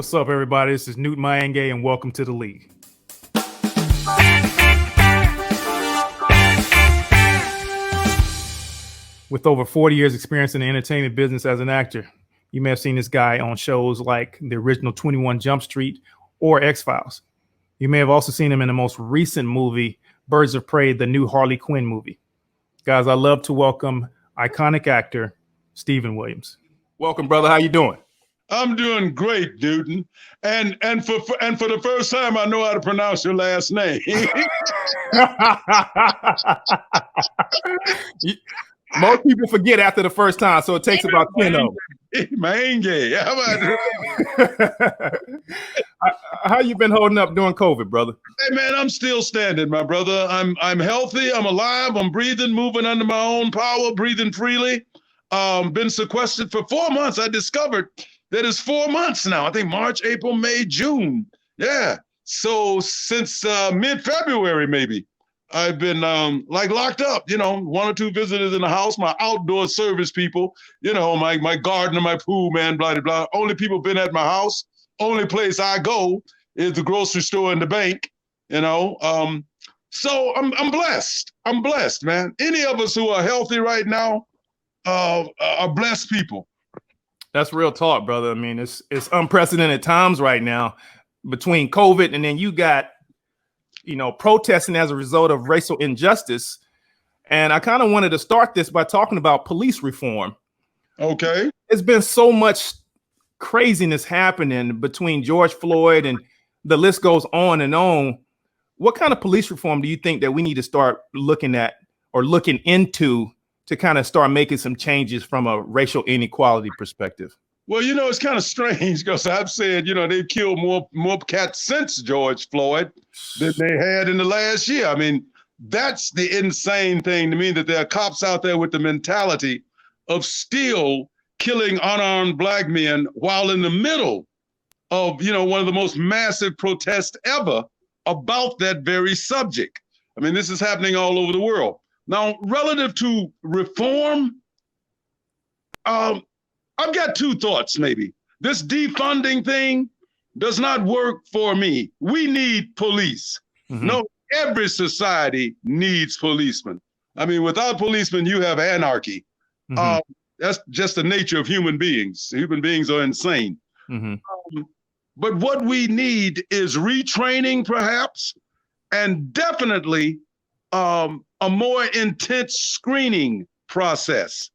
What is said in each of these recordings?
What's up, everybody? This is Newton Mayenge, and welcome to the league. With over 40 years experience in the entertainment business as an actor, you may have seen this guy on shows like the original 21 Jump Street or X-Files. You may have also seen him in the most recent movie, Birds of Prey, the new Harley Quinn movie. Guys, I love to welcome iconic actor Steven Williams. Welcome, brother. How you doing? I'm doing great, Newton. And for the first time, I know how to pronounce your last name. Most people forget after the first time, so it takes about 10 of them. Mayenge. How you been holding up during COVID, brother? Hey, man, I'm still standing, my brother. I'm healthy. I'm alive. I'm breathing, moving under my own power, breathing freely. Been sequestered for 4 months. I discovered that it's 4 months now. I think March, April, May, June. Yeah. So since mid-February, maybe, I've been like locked up, one or two visitors in the house, my outdoor service people, my gardener, my pool man, blah, blah, blah. Only people been at my house. Only place I go is the grocery store and the bank, So I'm blessed. I'm blessed, man. Any of us who are healthy right now are blessed people. That's real talk, brother. I mean, it's unprecedented times right now between COVID and then you got, protesting as a result of racial injustice. And I kind of wanted to start this by talking about police reform. Okay. There's been so much craziness happening between George Floyd and the list goes on and on. What kind of police reform do you think that we need to start looking at or looking into to kind of start making some changes from a racial inequality perspective? Well, it's kind of strange because I've said, they've killed more cats since George Floyd than they had in the last year. I mean, that's the insane thing to me, that there are cops out there with the mentality of still killing unarmed black men while in the middle of, one of the most massive protests ever about that very subject. I mean, this is happening all over the world. Now, relative to reform, I've got two thoughts, maybe. This defunding thing does not work for me. We need police. Mm-hmm. No, every society needs policemen. I mean, without policemen, you have anarchy. Mm-hmm. That's just the nature of human beings. Human beings are insane. Mm-hmm. But what we need is retraining, perhaps, and definitely a more intense screening process.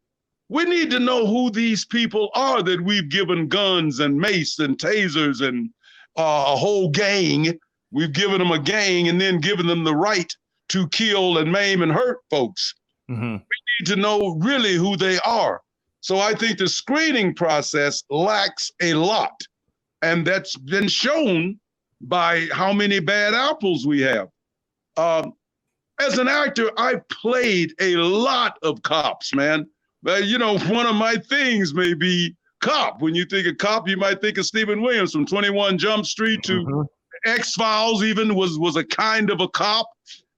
We need to know who these people are that we've given guns and mace and tasers and a whole gang. We've given them a gang and then given them the right to kill and maim and hurt folks. Mm-hmm. We need to know really who they are. So I think the screening process lacks a lot. And that's been shown by how many bad apples we have. As an actor, I played a lot of cops, man. But, one of my things may be cop. When you think of cop, you might think of Steven Williams from 21 Jump Street to mm-hmm. X-Files even was a kind of a cop.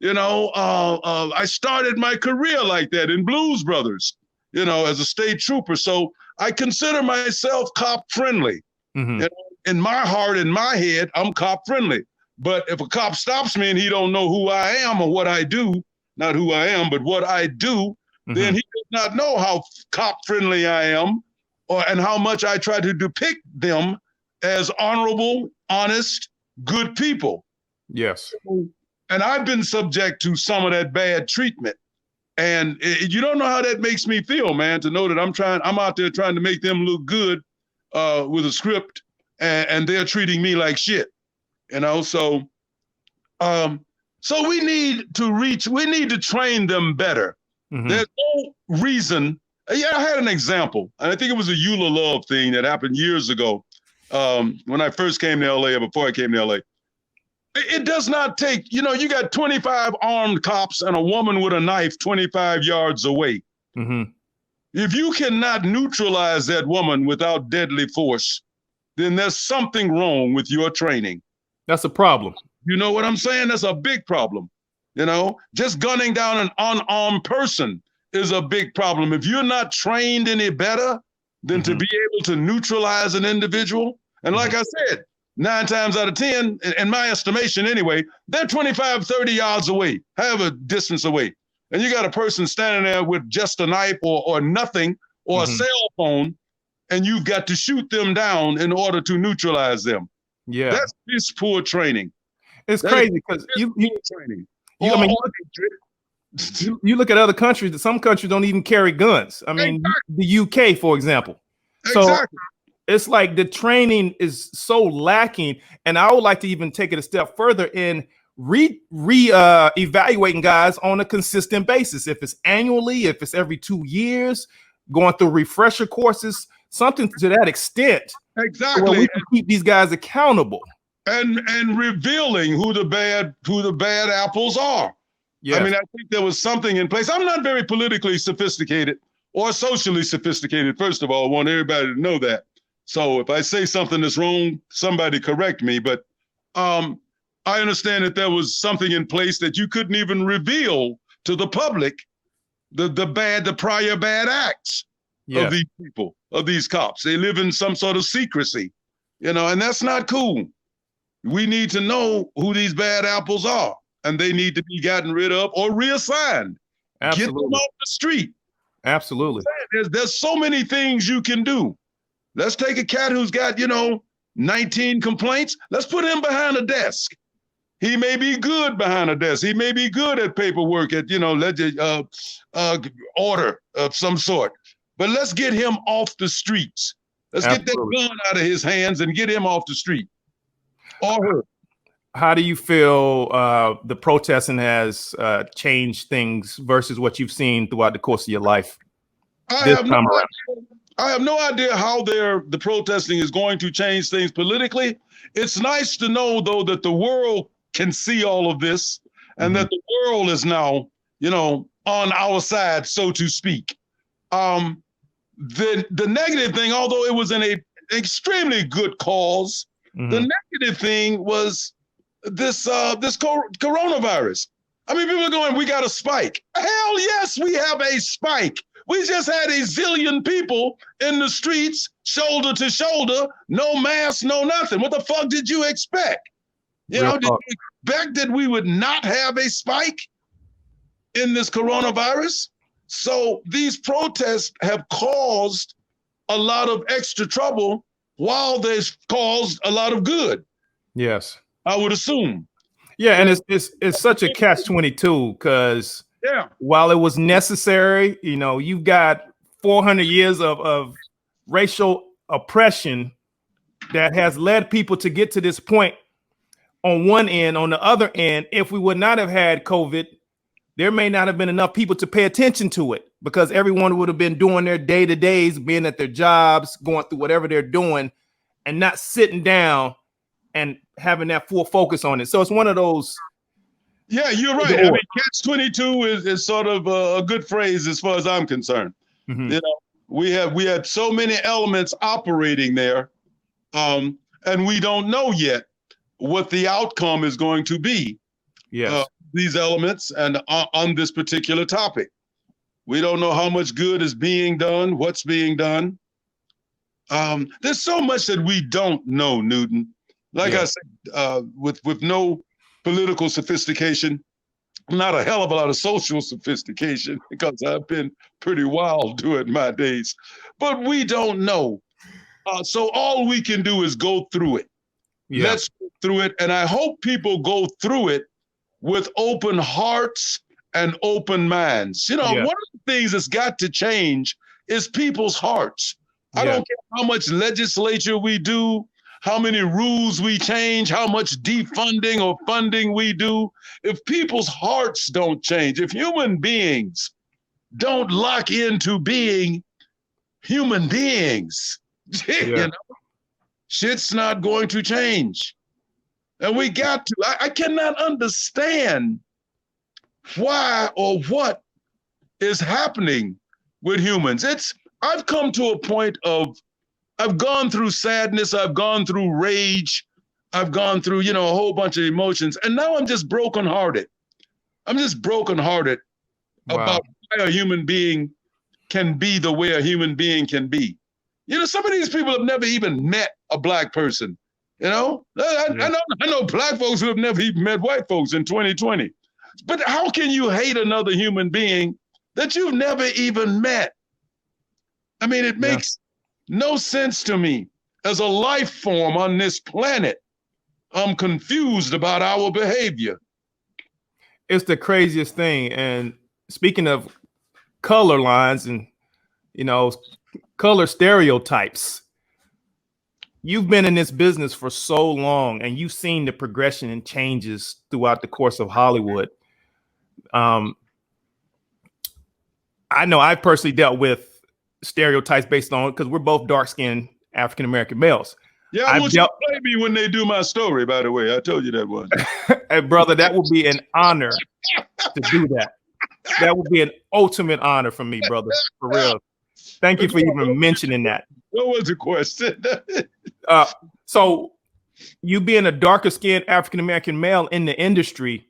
I started my career like that in Blues Brothers, as a state trooper. So I consider myself cop friendly. Mm-hmm. In my heart, in my head, I'm cop friendly. But if a cop stops me and he don't know who I am or what I do, not who I am, but what I do, mm-hmm. then he does not know how cop-friendly I am and how much I try to depict them as honorable, honest, good people. Yes. And I've been subject to some of that bad treatment. And you don't know how that makes me feel, man, to know that I'm out there trying to make them look good with a script and they're treating me like shit. So we need to train them better. Mm-hmm. There's no reason. Yeah, I had an example, and I think it was a Eula Love thing that happened years ago when I first came to LA or before I came to LA. It does not take, you got 25 armed cops and a woman with a knife 25 yards away. Mm-hmm. If you cannot neutralize that woman without deadly force, then there's something wrong with your training. That's a problem. You know what I'm saying? That's a big problem. Just gunning down an unarmed person is a big problem. If you're not trained any better than mm-hmm. to be able to neutralize an individual, And like I said, 9 times out of 10, in my estimation anyway, they're 25, 30 yards away, however distance away. And you got a person standing there with just a knife or nothing or a cell phone, and you've got to shoot them down in order to neutralize them. Yeah. That's piss poor training. It's crazy because you look at other countries, some countries don't even carry guns. I mean, the UK, for example. So it's like the training is so lacking. And I would like to even take it a step further in evaluating guys on a consistent basis. If it's annually, if it's every 2 years, going through refresher courses, something to that extent. Exactly. Where we can keep these guys accountable. And revealing who the bad apples are. Yes. I mean, I think there was something in place. I'm not very politically sophisticated or socially sophisticated. First of all, I want everybody to know that. So if I say something that's wrong, somebody correct me. But I understand that there was something in place that you couldn't even reveal to the public the prior bad acts of these people, of these cops. They live in some sort of secrecy, and that's not cool. We need to know who these bad apples are, and they need to be gotten rid of or reassigned. Absolutely. Get them off the street. Absolutely. There's so many things you can do. Let's take a cat who's got, 19 complaints. Let's put him behind a desk. He may be good behind a desk. He may be good at paperwork, at, order of some sort. But let's get him off the streets. Let's get that gun out of his hands and get him off the street. Or her. How do you feel the protesting has changed things versus what you've seen throughout the course of your life? I have no idea how the protesting is going to change things politically. It's nice to know, though, that the world can see all of this and that the world is now, on our side, so to speak. The negative thing, although it was an extremely good cause, the negative thing was this coronavirus. I mean, people are going, we got a spike. Hell yes, we have a spike. We just had a zillion people in the streets, shoulder to shoulder, no mask, no nothing. What the fuck did you expect? Did you expect that we would not have a spike in this coronavirus? So these protests have caused a lot of extra trouble while they've caused a lot of good. Yes. I would assume. Yeah, and it's such a catch-22 because while it was necessary, you've got 400 years of racial oppression that has led people to get to this point on one end. On the other end, if we would not have had COVID, there may not have been enough people to pay attention to it because everyone would have been doing their day-to-days, being at their jobs, going through whatever they're doing, and not sitting down and having that full focus on it. So it's one of those. Yeah, you're right. I mean, catch-22 is sort of a good phrase as far as I'm concerned. We had so many elements operating there, and we don't know yet what the outcome is going to be. Yes. These elements and on this particular topic. We don't know how much good is being done, what's being done. There's so much that we don't know, Newton. Like I said, with no political sophistication, not a hell of a lot of social sophistication, because I've been pretty wild during my days. But we don't know. So all we can do is go through it. Yeah. Let's go through it. And I hope people go through it with open hearts and open minds. One of the things that's got to change is people's hearts. I don't care how much legislature we do, how many rules we change, how much defunding or funding we do. If people's hearts don't change, if human beings don't lock into being human beings, shit's not going to change. And we got to. I cannot understand why or what is happening with humans. I've come to a point of, I've gone through sadness, I've gone through rage, I've gone through, a whole bunch of emotions, and now I'm just brokenhearted. I'm just brokenhearted about why a human being can be the way a human being can be. You know, some of these people have never even met a black person. You know, I know black folks who have never even met white folks in 2020. But how can you hate another human being that you've never even met? I mean, it makes no sense to me. As a life form on this planet, I'm confused about our behavior. It's the craziest thing. And speaking of color lines and, you know, color stereotypes, you've been in this business for so long and you've seen the progression and changes throughout the course of Hollywood. I know I've personally dealt with stereotypes based on, because we're both dark-skinned African-American males. Yeah, I want you to play me when they do my story, by the way. I told you that one. Hey, brother, that would be an honor to do that. That would be an ultimate honor for me, brother, for real. Thank you for even mentioning that. What was the question? So you being a darker skinned African-American male in the industry,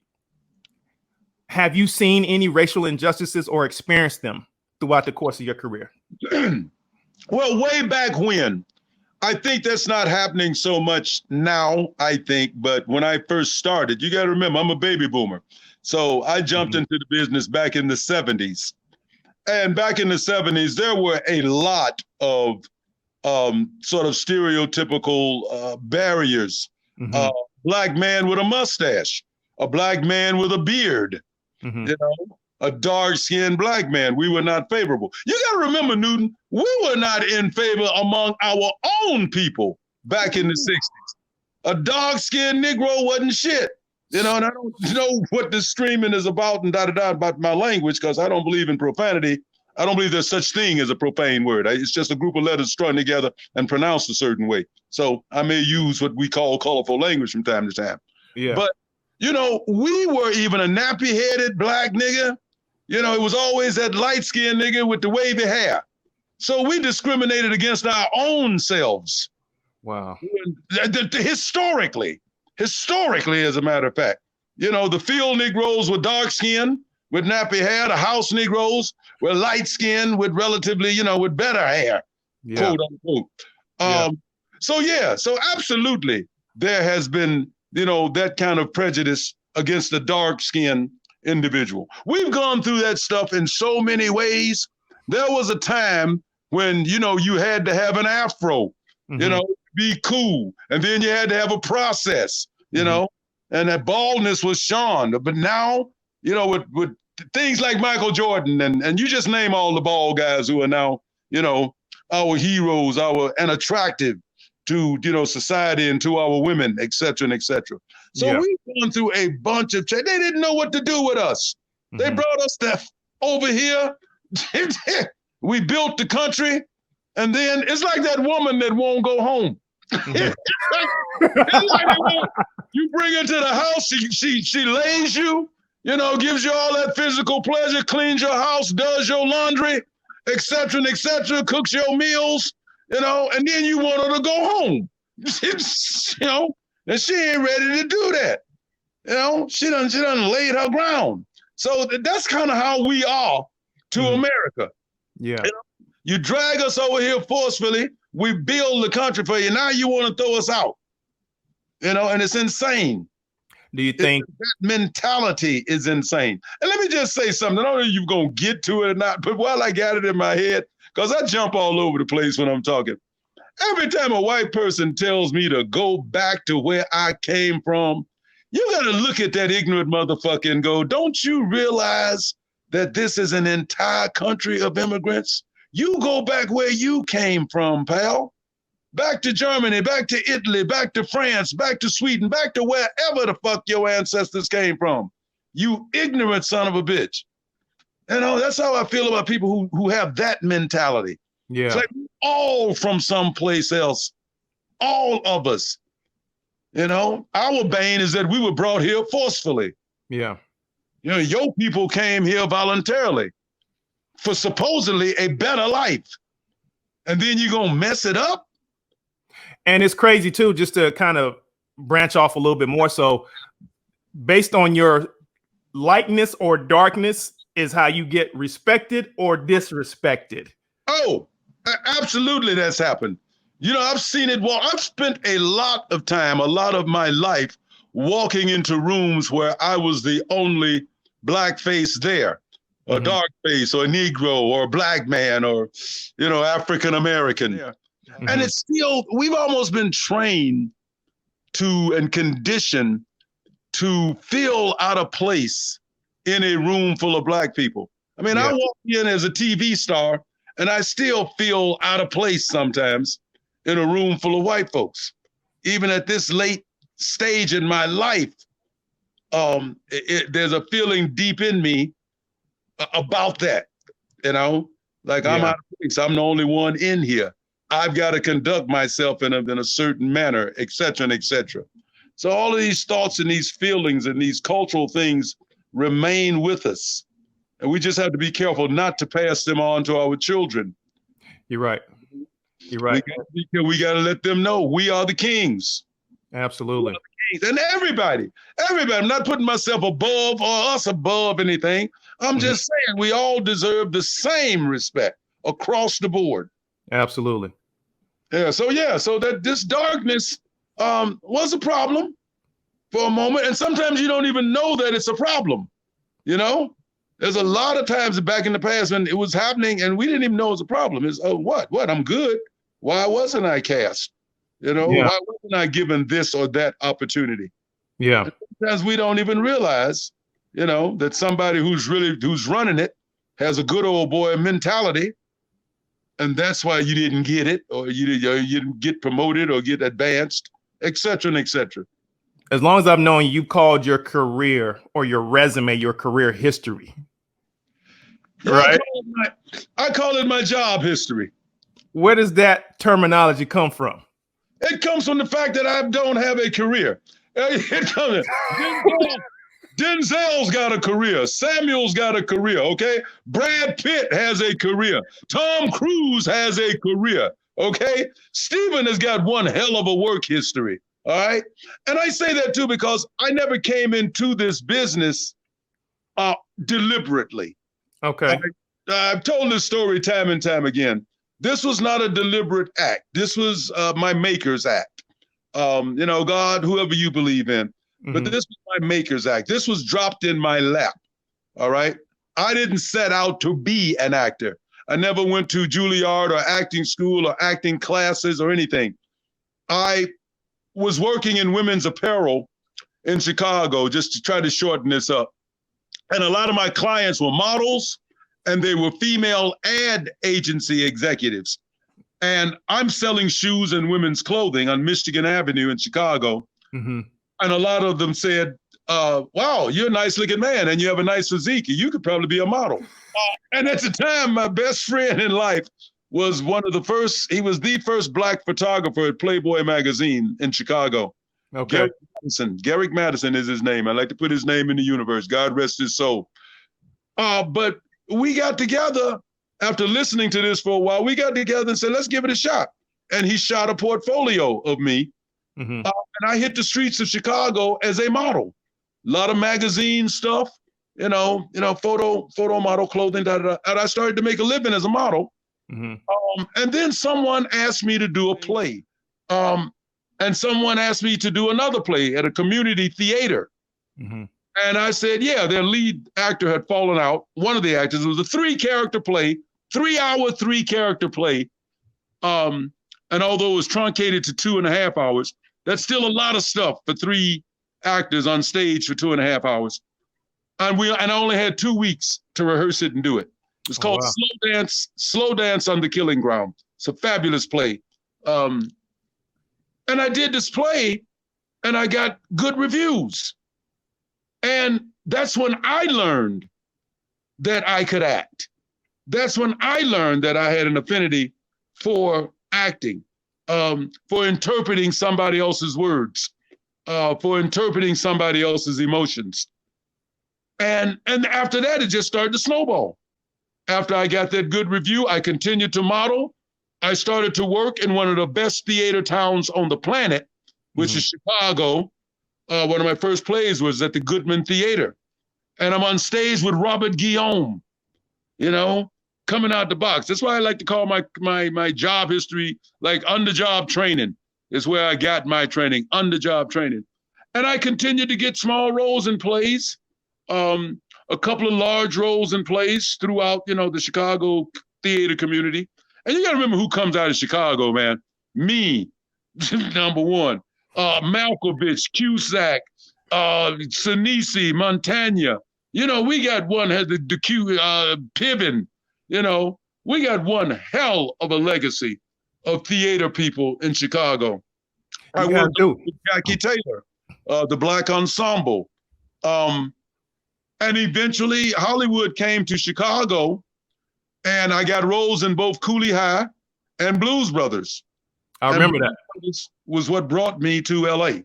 have you seen any racial injustices or experienced them throughout the course of your career? Well, way back when, I think that's not happening so much now, I think, but when I first started, you got to remember, I'm a baby boomer. So I jumped into the business back in the 70s. And back in the 70s, there were a lot of sort of stereotypical barriers. Black man with a mustache, a black man with a beard, you know, a dark-skinned black man. We were not favorable. You got to remember, Newton, we were not in favor among our own people back in the 60s. A dark-skinned Negro wasn't shit. You know, and I don't know what this streaming is about and da-da-da about my language, because I don't believe in profanity. I don't believe there's such thing as a profane word. It's just a group of letters strung together and pronounced a certain way. So I may use what we call colorful language from time to time. Yeah. But, you know, we were even a nappy-headed black nigga. You know, it was always that light-skinned nigga with the wavy hair. So we discriminated against our own selves. Wow. Historically, as a matter of fact, you know, the field Negroes were dark skinned with nappy hair. The house Negroes were light skinned with relatively, you know, with better hair, quote unquote. So absolutely, there has been, you know, that kind of prejudice against the dark skinned individual. We've gone through that stuff in so many ways. There was a time when, you know, you had to have an afro, you know, be cool. And then you had to have a process, you know, and that baldness was shorn. But now, you know, with things like Michael Jordan and you just name all the bald guys who are now, you know, our heroes, and attractive to, you know, society and to our women, et cetera, and et cetera. So we've gone through a bunch of change. They didn't know what to do with us. They brought us over here. We built the country. And then it's like that woman that won't go home. You bring her to the house, she lays you, you know, gives you all that physical pleasure, cleans your house, does your laundry, et cetera, cooks your meals, you know, and then you want her to go home. You know, and she ain't ready to do that. You know, she done laid her ground. So that's kind of how we are to America. Yeah. You know? You drag us over here forcefully. We build the country for you. Now you want to throw us out, you know, and it's insane. Do you think that mentality is insane? And let me just say something. I don't know if you're going to get to it or not, but while I got it in my head, because I jump all over the place when I'm talking. Every time a white person tells me to go back to where I came from, you got to look at that ignorant motherfucker and go, don't you realize that this is an entire country of immigrants? You go back where you came from, pal. Back to Germany, back to Italy, back to France, back to Sweden, back to wherever the fuck your ancestors came from. You ignorant son of a bitch. You know, that's how I feel about people who have that mentality. Yeah. It's like all from someplace else. All of us. You know, our bane is that we were brought here forcefully. Yeah. You know, your people came here voluntarily for supposedly a better life. And then you're going to mess it up? And it's crazy too, just to kind of branch off a little bit more. So based on your lightness or darkness is how you get respected or disrespected. Oh, Absolutely, that's happened. You know, I've seen it. Well, I've spent a lot of time, a lot of my life walking into rooms where I was the only black face there, or dark face, or Negro, or black man, or, you know, African American. Yeah. And it's still, we've almost been trained to and conditioned to feel out of place in a room full of black people. I mean, I walk in as a TV star, and I still feel out of place sometimes in a room full of white folks. Even at this late stage in my life, there's a feeling deep in me about that, you know? Like I'm out of place. I'm the only one in here. I've got to conduct myself in a certain manner, et cetera, and et cetera. So all of these thoughts and these feelings and these cultural things remain with us. And we just have to be careful not to pass them on to our children. You're right. You're right. We got to let them know we are the kings. Absolutely. And everybody, I'm not putting myself above or us above anything. I'm just saying we all deserve the same respect across the board. Absolutely. So that this darkness was a problem for a moment. And sometimes you don't even know that it's a problem. You know, there's a lot of times back in the past when it was happening and we didn't even know it was a problem. It's, what? I'm good. Why wasn't I cast? You know, why wasn't I given this or that opportunity? Yeah. And sometimes we don't even realize, you know, that somebody who's running it has a good old boy mentality. And that's why you didn't get it, or you didn't get promoted or get advanced, et cetera, and et cetera. As long as I've known you called your career or your resume, your career history. Right? I call it my job history. Where does that terminology come from? It comes from the fact that I don't have a career. Denzel's got a career. Samuel's got a career, okay? Brad Pitt has a career. Tom Cruise has a career, okay? Stephen has got one hell of a work history, all right? And I say that too because I never came into this business deliberately. Okay. I've told this story time and time again. This was not a deliberate act. This was my maker's act. You know, God, whoever you believe in. But this was my maker's act. This was dropped in my lap, all right? I didn't set out to be an actor. I never went to Juilliard or acting school or acting classes or anything. I was working in women's apparel in Chicago, just to try to shorten this up. And a lot of my clients were models, and they were female ad agency executives. And I'm selling shoes and women's clothing on Michigan Avenue in Chicago. And a lot of them said, wow, you're a nice looking man and you have a nice physique. You could probably be a model. And at the time, my best friend in life was he was the first black photographer at Playboy magazine in Chicago. Okay. Garrick Madison is his name. I like to put his name in the universe. God rest his soul. But we got together after listening to this for a while. We got together and said, let's give it a shot. And he shot a portfolio of me. And I hit the streets of Chicago as a model. A lot of magazine stuff, you know, photo model clothing, and I started to make a living as a model. And then someone asked me to do a play. And someone asked me to do another play at a community theater. And I said, yeah, their lead actor had fallen out. One of the actors, it was a 3-character play, 3-hour, 3-character play. And although it was truncated to 2.5 hours, that's still a lot of stuff for 3 actors on stage for 2.5 hours. And I only had 2 weeks to rehearse it and do it. It's called Slow Dance on the Killing Ground. It's a fabulous play. And I did this play and I got good reviews. And that's when I learned that I could act. That's when I learned that I had an affinity for acting. For interpreting somebody else's words, for interpreting somebody else's emotions. And after that, it just started to snowball. After I got that good review, I continued to model. I started to work in one of the best theater towns on the planet, which is Chicago. One of my first plays was at the Goodman Theater. And I'm on stage with Robert Guillaume, you know, coming out the box. That's why I like to call my job history like on-the-job training is where I got my training, on-the-job training. And I continued to get small roles in plays, a couple of large roles in plays throughout, the Chicago theater community. And you got to remember who comes out of Chicago, man. Me, number one. Malkovich, Cusack, Sinisi, Montagna. We got one, had the Piven. We got one hell of a legacy of theater people in Chicago. I worked with Jackie Taylor, the Black Ensemble. And eventually Hollywood came to Chicago, and I got roles in both Cooley High and Blues Brothers. I remember that. Was what brought me to LA.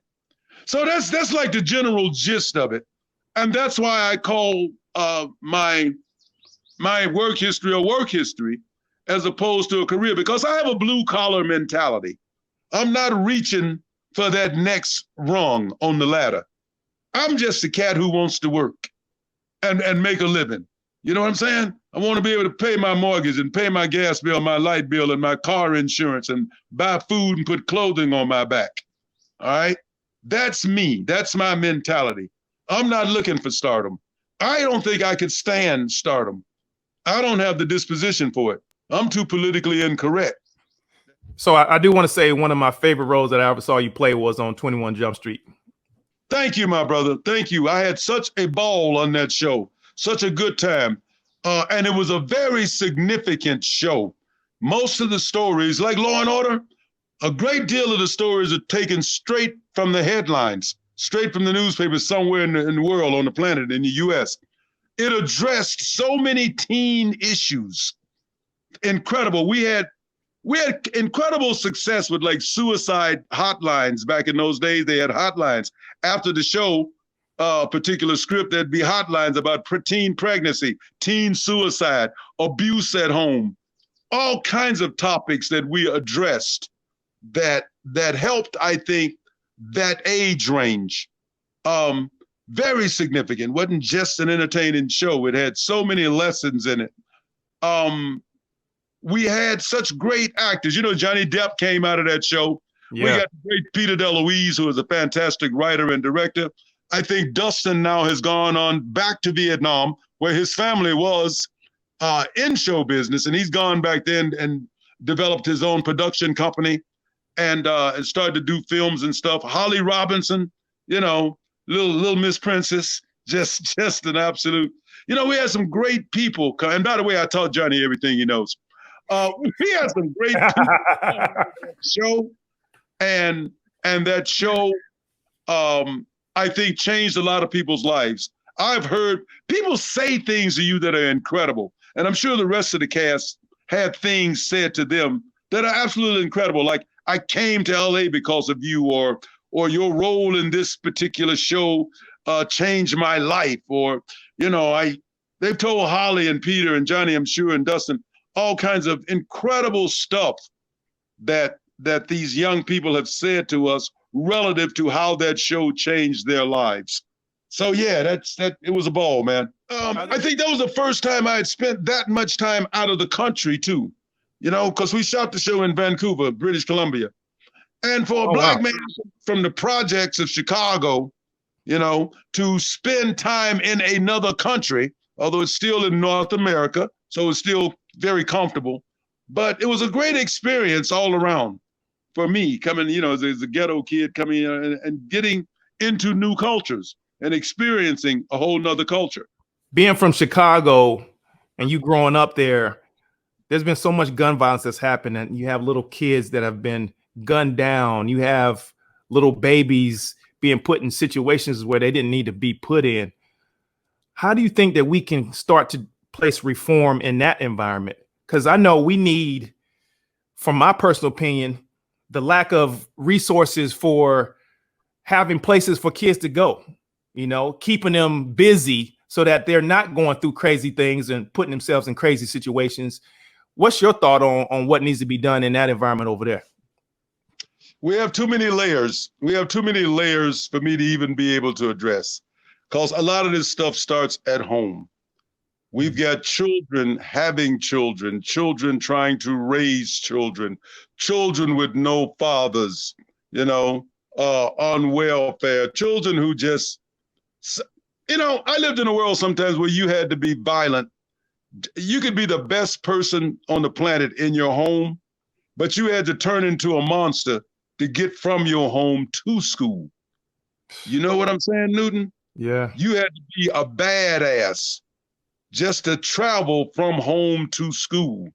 So that's like the general gist of it. And that's why I call my work history a work history as opposed to a career, because I have a blue collar mentality. I'm not reaching for that next rung on the ladder. I'm just a cat who wants to work and make a living. You know what I'm saying? I want to be able to pay my mortgage and pay my gas bill, my light bill, and my car insurance, and buy food and put clothing on my back. All right? That's me. That's my mentality. I'm not looking for stardom. I don't think I could stand stardom. I don't have the disposition for it. I'm too politically incorrect. So I do want to say one of my favorite roles that I ever saw you play was on 21 Jump Street. Thank you, my brother. Thank you. I had such a ball on that show. Such a good time. And it was a very significant show. Most of the stories, like Law and Order, a great deal of the stories are taken straight from the headlines, straight from the newspapers somewhere in the world, on the planet, in the US. It addressed so many teen issues. Incredible. We had incredible success with like suicide hotlines back in those days. They had hotlines. After the show, particular script, there'd be hotlines about teen pregnancy, teen suicide, abuse at home, all kinds of topics that we addressed that helped, I think, that age range. Very significant. Wasn't just an entertaining show. It had so many lessons in it. We had such great actors. Johnny Depp came out of that show. Yeah. We got the great Peter DeLuise, who is a fantastic writer and director. I think Dustin now has gone on back to Vietnam, where his family was in show business, and he's gone back then and developed his own production company and started to do films and stuff. Holly Robinson, little Miss Princess, just an absolute. We had some great people. And by the way, I taught Johnny everything he knows. We had some great people on that show, and that show, I think, changed a lot of people's lives. I've heard people say things to you that are incredible, and I'm sure the rest of the cast had things said to them that are absolutely incredible. Like, I came to LA because of you, or your role in this particular show changed my life, or they've told Holly and Peter and Johnny, I'm sure, and Dustin, all kinds of incredible stuff that these young people have said to us relative to how that show changed their lives. So yeah, it was a ball, man. I think that was the first time I had spent that much time out of the country too, because we shot the show in Vancouver, British Columbia. And for a black man from the projects of Chicago, to spend time in another country, although it's still in North America, so it's still very comfortable, but it was a great experience all around for me, coming, as a ghetto kid coming in and getting into new cultures and experiencing a whole nother culture. Being from Chicago and you growing up there, there's been so much gun violence that's happened, and you have little kids that have been gunned down. You have little babies being put in situations where they didn't need to be put in. How do you think that we can start to place reform in that environment? Because I know we need, from my personal opinion, the lack of resources for having places for kids to go, keeping them busy so that they're not going through crazy things and putting themselves in crazy situations. What's your thought on what needs to be done in that environment over there? We have too many layers. We have too many layers for me to even be able to address, because a lot of this stuff starts at home. We've got children having children, children trying to raise children, children with no fathers, on welfare, children who just, I lived in a world sometimes where you had to be violent. You could be the best person on the planet in your home, but you had to turn into a monster to get from your home to school. You know what I'm saying, Newton? Yeah. You had to be a badass just to travel from home to school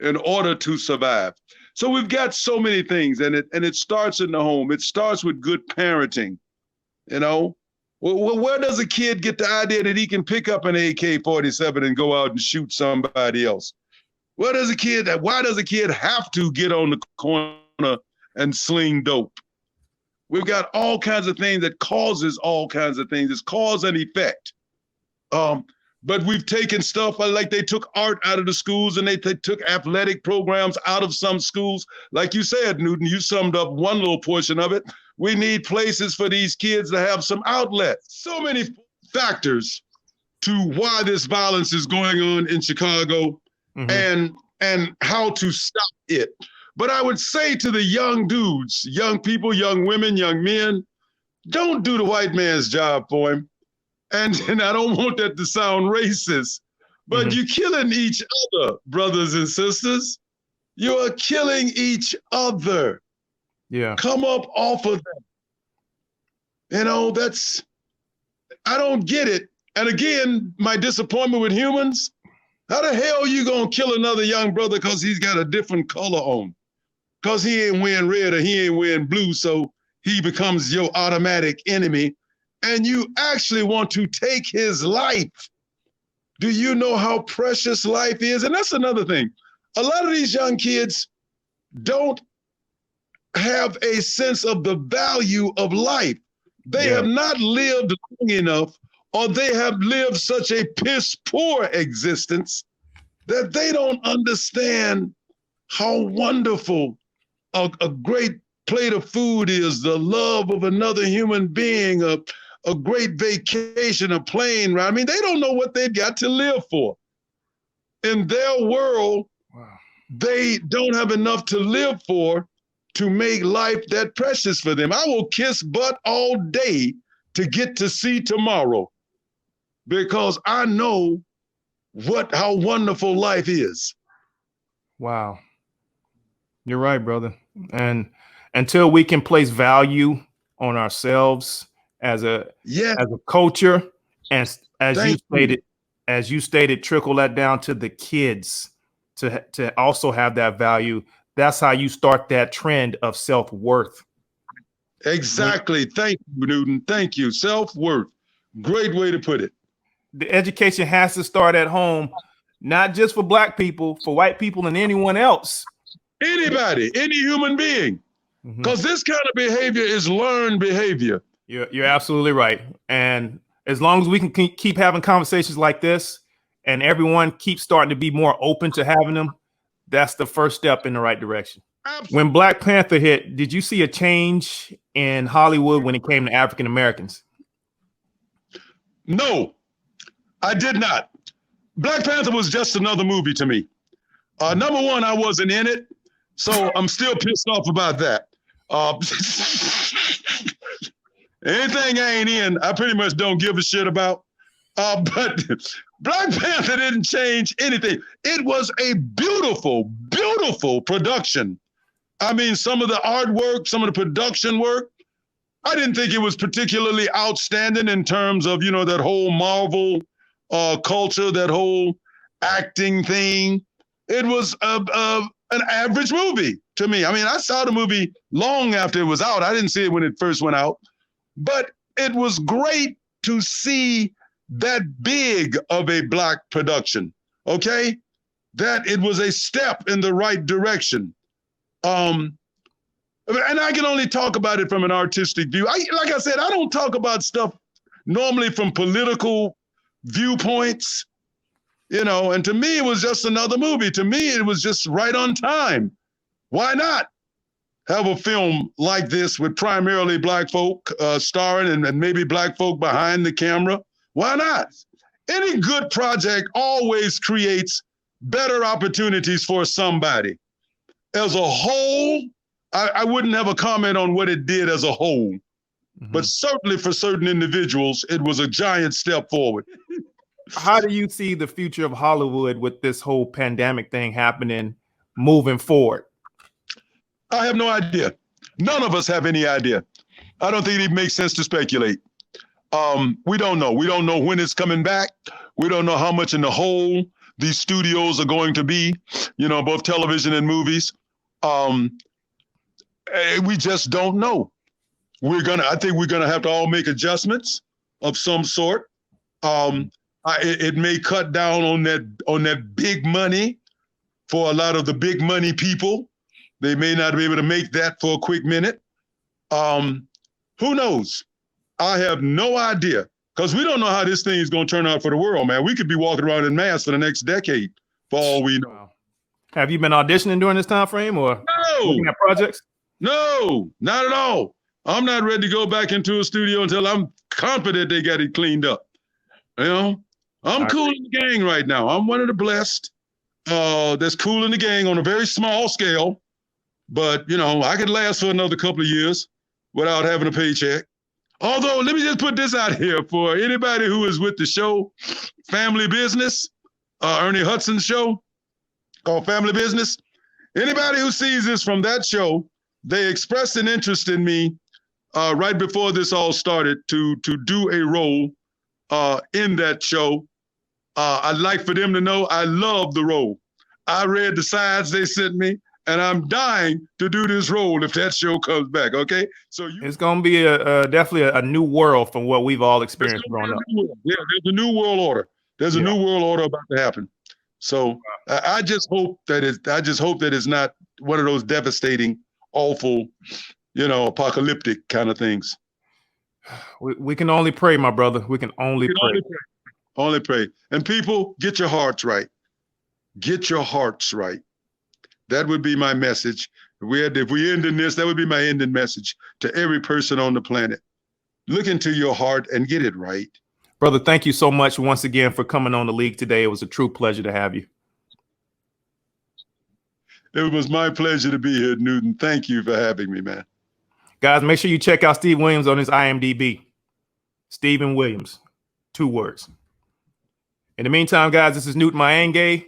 in order to survive. So we've got so many things, and it starts in the home. It starts with good parenting. Where does a kid get the idea that he can pick up an AK-47 and go out and shoot somebody else? Why does a kid have to get on the corner and sling dope? We've got all kinds of things that causes all kinds of things. It's cause and effect. But we've taken stuff like they took art out of the schools, and they took athletic programs out of some schools. Like you said, Newton, you summed up one little portion of it. We need places for these kids to have some outlets. So many factors to why this violence is going on in Chicago, and how to stop it. But I would say to the young dudes, young people, young women, young men, don't do the white man's job for him. And I don't want that to sound racist, but you're killing each other, brothers and sisters. You are killing each other. Yeah. Come up off of them. I don't get it. And again, my disappointment with humans, how the hell are you going to kill another young brother because he's got a different color on? Because he ain't wearing red or he ain't wearing blue, so he becomes your automatic enemy. And you actually want to take his life. Do you know how precious life is? And that's another thing. A lot of these young kids don't have a sense of the value of life. They have not lived long enough, or they have lived such a piss poor existence that they don't understand how wonderful a great plate of food is, the love of another human being, a great vacation, a plane ride. I mean, they don't know what they've got to live for. In their world, they don't have enough to live for to make life that precious for them. I will kiss butt all day to get to see tomorrow, because I know how wonderful life is. Wow. You're right, brother. And until we can place value on ourselves as a culture, and as you stated, trickle that down to the kids to also have that value. That's how you start that trend of self-worth. Exactly. Thank you, Newton. Thank you. Self-worth. Great way to put it. The education has to start at home, not just for Black people, for white people and anyone else. Anybody, any human being. Because this kind of behavior is learned behavior. You're absolutely right. And as long as we can keep having conversations like this, and everyone keeps starting to be more open to having them, that's the first step in the right direction. Absolutely. When Black Panther hit, did you see a change in Hollywood when it came to African Americans? No, I did not. Black Panther was just another movie to me. Number one, I wasn't in it, so I'm still pissed off about that. Anything I ain't in, I pretty much don't give a shit about. But Black Panther didn't change anything. It was a beautiful, beautiful production. I mean, some of the artwork, some of the production work, I didn't think it was particularly outstanding in terms of, that whole Marvel culture, that whole acting thing. It was an average movie to me. I mean, I saw the movie long after it was out. I didn't see it when it first went out. But it was great to see that big of a Black production, okay? That it was a step in the right direction. And I can only talk about it from an artistic view. Like I said, I don't talk about stuff normally from political viewpoints, and to me, it was just another movie. To me, it was just right on time. Why not have a film like this with primarily Black folk starring and maybe Black folk behind the camera? Why not? Any good project always creates better opportunities for somebody. As a whole, I wouldn't have a comment on what it did as a whole, but certainly for certain individuals, it was a giant step forward. How do you see the future of Hollywood with this whole pandemic thing happening moving forward? I have no idea. None of us have any idea. I don't think it makes sense to speculate. We don't know. We don't know when it's coming back. We don't know how much in the hole these studios are going to be, both television and movies. We just don't know. I think we're gonna have to all make adjustments of some sort. It may cut down on that big money for a lot of the big money people. They may not be able to make that for a quick minute. Who knows? I have no idea, because we don't know how this thing is going to turn out for the world, man. We could be walking around in masks for the next decade, for all we know. Wow. Have you been auditioning during this time frame, or looking at projects? No, not at all. I'm not ready to go back into a studio until I'm confident they got it cleaned up. I'm cool in the gang right now. I'm one of the blessed that's cool in the gang on a very small scale. But, I could last for another couple of years without having a paycheck. Although, let me just put this out here for anybody who is with the show, Family Business, Ernie Hudson's show called Family Business. Anybody who sees this from that show, they expressed an interest in me right before this all started to do a role in that show. I'd like for them to know I love the role. I read the sides they sent me, and I'm dying to do this role if that show comes back. Okay, so it's going to be definitely a new world from what we've all experienced growing up. Yeah, there's a new world order. There's a new world order about to happen. So I just hope that it's not one of those devastating, awful, apocalyptic kind of things. We can only pray, my brother. We can only pray. Only pray. And people, get your hearts right. Get your hearts right. That would be my message. If we end in this, that would be my ending message to every person on the planet. Look into your heart and get it right. Brother, thank you so much once again for coming on the league today. It was a true pleasure to have you. It was my pleasure to be here, Newton. Thank you for having me, man. Guys, make sure you check out Steve Williams on his IMDb. Stephen Williams, 2 words. In the meantime, guys, this is Newton Mayenge.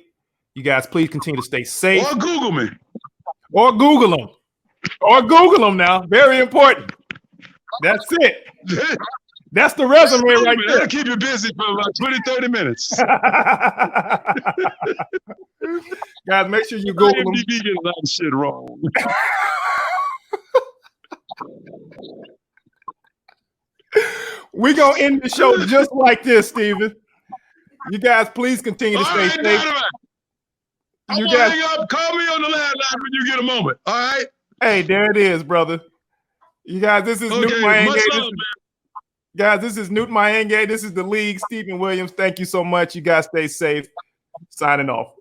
You guys, please continue to stay safe. Or Google me. Or Google them. Or Google them now. Very important. That's it. That's the resume right there. That'll keep you busy for about 20, 30 minutes. Guys, make sure you Google them. IMDb get a lot of shit wrong. We're going to end the show just like this, Steven. You guys, please continue to stay safe. I'm gonna hang up. Call me on the landline when you get a moment. All right. Hey, there it is, brother. You guys, this is Newton Mayenge. Guys, this is Newton Mayenge. This is the league. Stephen Williams. Thank you so much. You guys stay safe. Signing off.